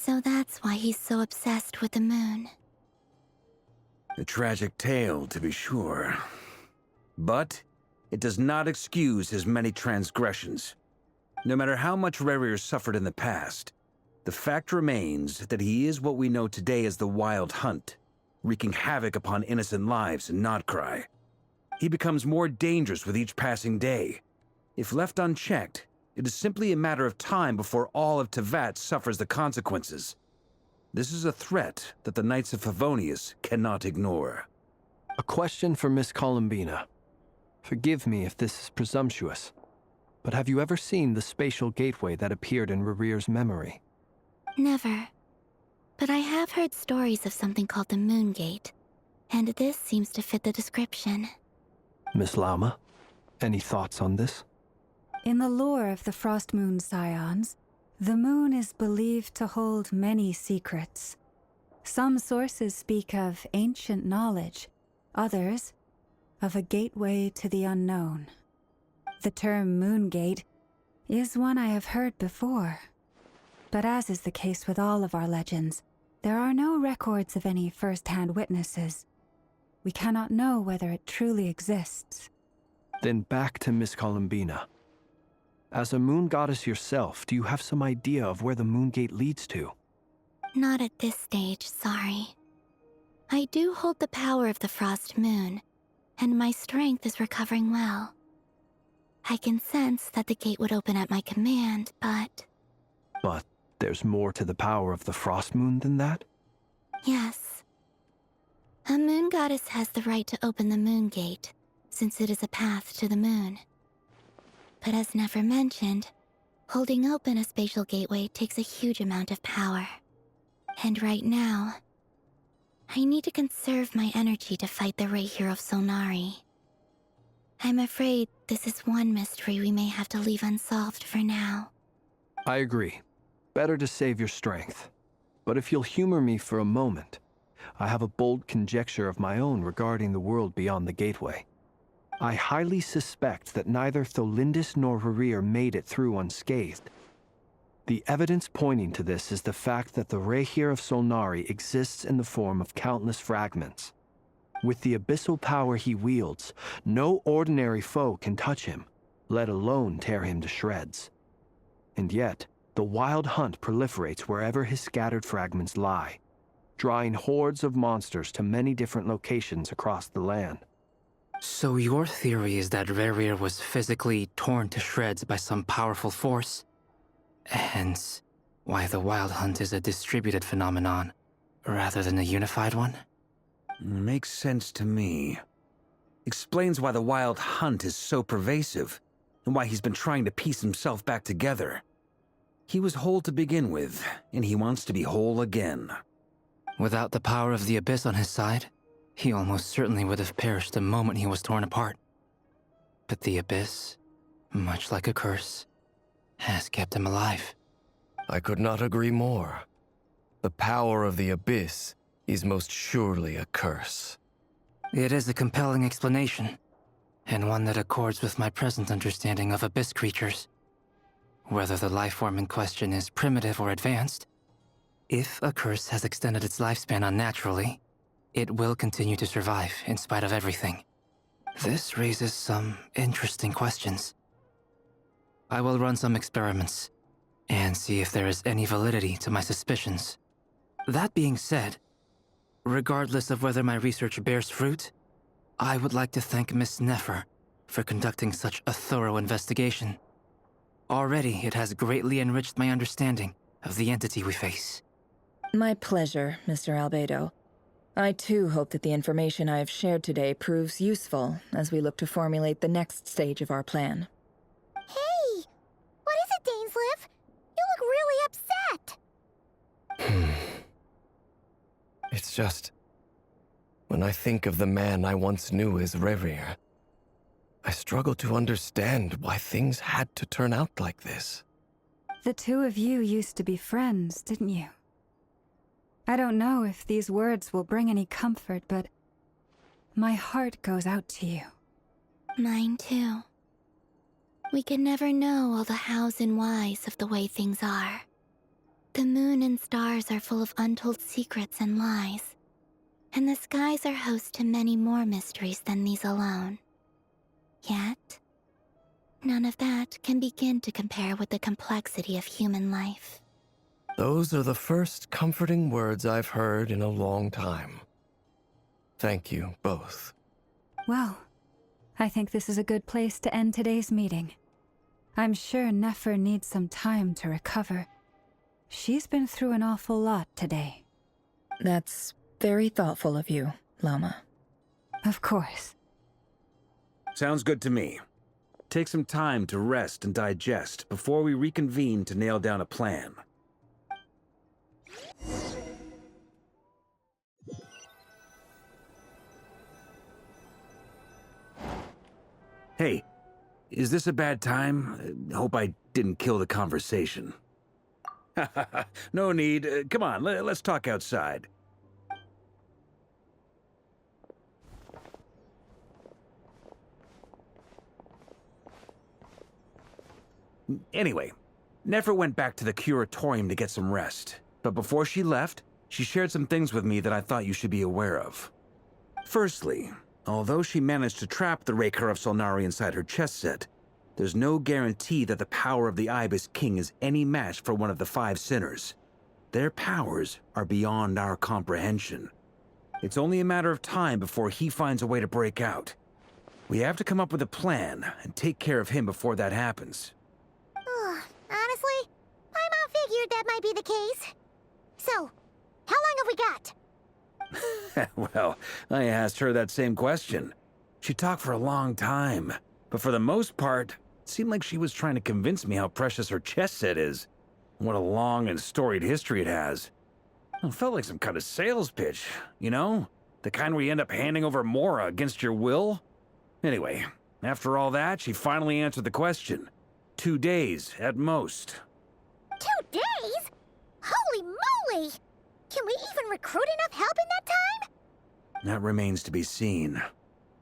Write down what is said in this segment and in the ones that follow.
So that's why he's so obsessed with the moon. A tragic tale, to be sure. But it does not excuse his many transgressions. No matter how much Rerir suffered in the past, the fact remains that he is what we know today as the Wild Hunt, wreaking havoc upon innocent lives in Notcry. He becomes more dangerous with each passing day. If left unchecked, it is simply a matter of time before all of Teyvat suffers the consequences. This is a threat that the Knights of Favonius cannot ignore. A question for Miss Columbina. Forgive me if this is presumptuous, but have you ever seen the spatial gateway that appeared in Rerir's memory? Never. But I have heard stories of something called the Moon Gate, and this seems to fit the description. Miss Lauma, any thoughts on this? In the lore of the Frost Moon Scions, the moon is believed to hold many secrets. Some sources speak of ancient knowledge, others of a gateway to the unknown. The term Moon Gate is one I have heard before. But as is the case with all of our legends, there are no records of any first-hand witnesses. We cannot know whether it truly exists. Then back to Miss Columbina. As a moon goddess yourself, do you have some idea of where the Moon Gate leads to? Not at this stage, sorry. I do hold the power of the Frost Moon, and my strength is recovering well. I can sense that the gate would open at my command, but... But there's more to the power of the Frost Moon than that? Yes. A moon goddess has the right to open the Moon Gate, since it is a path to the moon. But as never mentioned, holding open a spatial gateway takes a huge amount of power. And right now, I need to conserve my energy to fight the Rerir of Solnari. I'm afraid this is one mystery we may have to leave unsolved for now. I agree. Better to save your strength. But if you'll humor me for a moment, I have a bold conjecture of my own regarding the world beyond the gateway. I highly suspect that neither Tholindis nor Rerir made it through unscathed. The evidence pointing to this is the fact that the Rerir of Solnari exists in the form of countless fragments. With the abyssal power he wields, no ordinary foe can touch him, let alone tear him to shreds. And yet, the Wild Hunt proliferates wherever his scattered fragments lie, drawing hordes of monsters to many different locations across the land. So your theory is that Rerir was physically torn to shreds by some powerful force? Hence, why the Wild Hunt is a distributed phenomenon, rather than a unified one? Makes sense to me. Explains why the Wild Hunt is so pervasive, and why he's been trying to piece himself back together. He was whole to begin with, and he wants to be whole again. Without the power of the Abyss on his side, he almost certainly would have perished the moment he was torn apart. But the Abyss, much like a curse, has kept him alive. I could not agree more. The power of the Abyss is most surely a curse. It is a compelling explanation, and one that accords with my present understanding of Abyss creatures. Whether the life form in question is primitive or advanced, if a curse has extended its lifespan unnaturally, it will continue to survive in spite of everything. This raises some interesting questions. I will run some experiments and see if there is any validity to my suspicions. That being said, regardless of whether my research bears fruit, I would like to thank Miss Nefer for conducting such a thorough investigation. Already, it has greatly enriched my understanding of the entity we face. My pleasure, Mr. Albedo. I too hope that the information I have shared today proves useful as we look to formulate the next stage of our plan. Hey! What is it, Dainsleif? You look really upset! It's just... when I think of the man I once knew as Rerir, I struggle to understand why things had to turn out like this. The two of you used to be friends, didn't you? I don't know if these words will bring any comfort, but my heart goes out to you. Mine too. We can never know all the hows and whys of the way things are. The moon and stars are full of untold secrets and lies, and the skies are host to many more mysteries than these alone. Yet, none of that can begin to compare with the complexity of human life. Those are the first comforting words I've heard in a long time. Thank you, both. Well, I think this is a good place to end today's meeting. I'm sure Nefer needs some time to recover. She's been through an awful lot today. That's very thoughtful of you, Lama. Of course. Sounds good to me. Take some time to rest and digest before we reconvene to nail down a plan. Hey, is this a bad time? Hope I didn't kill the conversation. No need. Come on, let's talk outside. Anyway, Nefer went back to the curatorium to get some rest. But before she left, she shared some things with me that I thought you should be aware of. Firstly, although she managed to trap the Raker of Solnari inside her chess set, there's no guarantee that the power of the Ibis King is any match for one of the 5 sinners. Their powers are beyond our comprehension. It's only a matter of time before he finds a way to break out. We have to come up with a plan and take care of him before that happens. Honestly, my mom figured that might be the case. So, how long have we got? Well, I asked her that same question. She talked for a long time, but for the most part, it seemed like she was trying to convince me how precious her chess set is. What a long and storied history it has. It felt like some kind of sales pitch, you know? The kind where you end up handing over Mora against your will? Anyway, after all that, she finally answered the question. 2 days, at most. 2 days? Holy moly! Can we even recruit enough help in that time? That remains to be seen.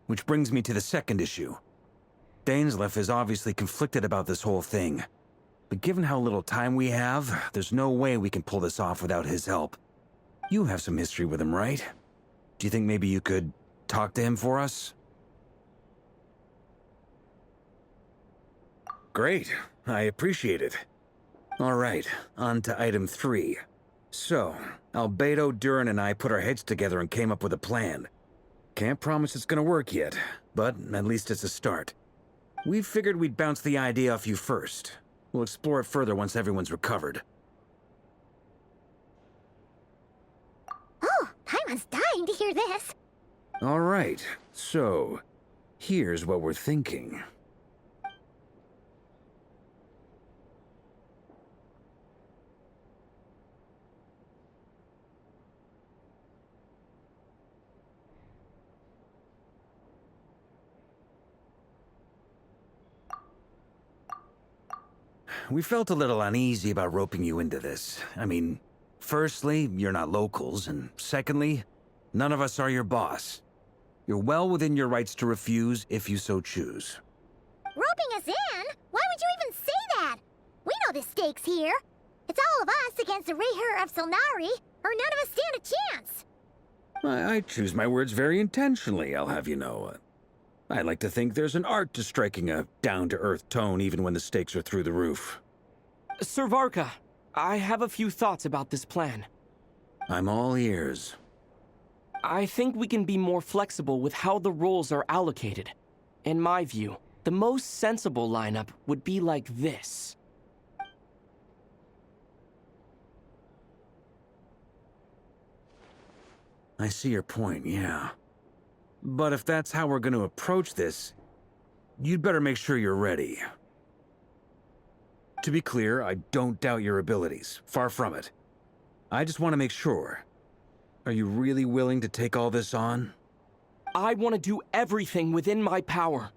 Which brings me to the second issue. Dainsleif is obviously conflicted about this whole thing. But given how little time we have, there's no way we can pull this off without his help. You have some history with him, right? Do you think maybe you could talk to him for us? Great. I appreciate it. All right, on to item 3. So, Albedo, Durin, and I put our heads together and came up with a plan. Can't promise it's gonna work yet, but at least it's a start. We figured we'd bounce the idea off you first. We'll explore it further once everyone's recovered. Oh, Paimon's dying to hear this. All right, so here's what we're thinking. We felt a little uneasy about roping you into this. I mean, firstly, you're not locals, and secondly, none of us are your boss. You're well within your rights to refuse if you so choose. Roping us in? Why would you even say that? We know the stakes here. It's all of us against the Rayher of Solnari, or none of us stand a chance. I choose my words very intentionally, I'll have you know. I like to think there's an art to striking a down-to-earth tone even when the stakes are through the roof. Sir Varka, I have a few thoughts about this plan. I'm all ears. I think we can be more flexible with how the roles are allocated. In my view, the most sensible lineup would be like this. I see your point, yeah. But if that's how we're going to approach this, you'd better make sure you're ready. To be clear, I don't doubt your abilities. Far from it. I just want to make sure. Are you really willing to take all this on? I want to do everything within my power.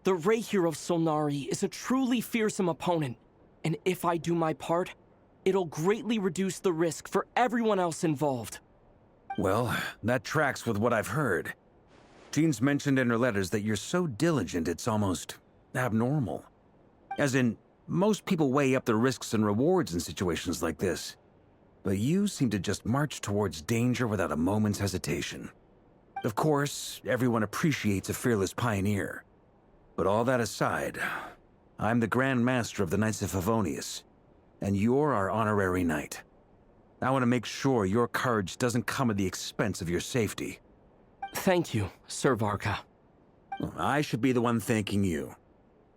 The Rayher of Solnari is a truly fearsome opponent, and if I do my part, it'll greatly reduce the risk for everyone else involved. Well, that tracks with what I've heard. Jean's mentioned in her letters that you're so diligent it's almost abnormal. As in, most people weigh up the risks and rewards in situations like this. but you seem to just march towards danger without a moment's hesitation. Of course, everyone appreciates a fearless pioneer. But all that aside, I'm the Grand Master of the Knights of Favonius, and you're our honorary knight. I want to make sure your courage doesn't come at the expense of your safety. Thank you, Sir Varka. I should be the one thanking you.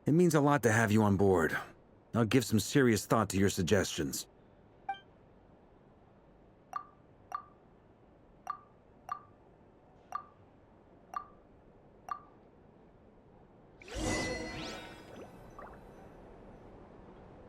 It means a lot to have you on board. I'll give some serious thought to your suggestions.